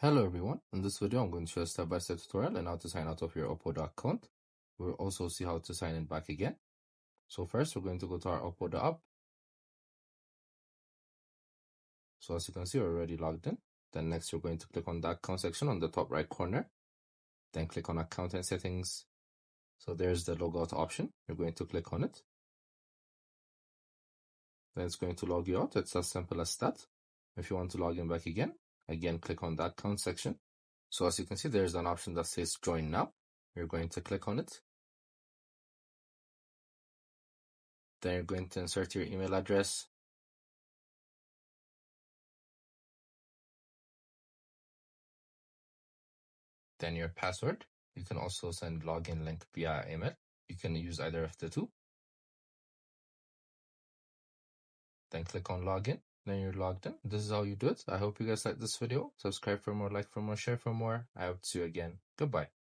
Hello everyone, in this video I'm going to show a step-by-step tutorial on how to sign out of your Opodo account. We'll also see how to sign in back again. So first we're going to go to our Opodo app. So as you can see, we're already logged in. Then next you're going to click on the account section on the top right corner. Then click on account and settings. So there's the logout option. You're going to click on it. Then it's going to log you out. It's as simple as that. If you want to log in back again click on the account section. So as you can see, there's an option that says join now. You're going to click on it. Then you're going to insert your email address. Then your password. You can also send login link via email. You can use either of the two. Then click on login. Then you're logged in. This is how you do it. I hope you guys like this video. Subscribe for more, like for more, share for more. I hope to see you again. Goodbye.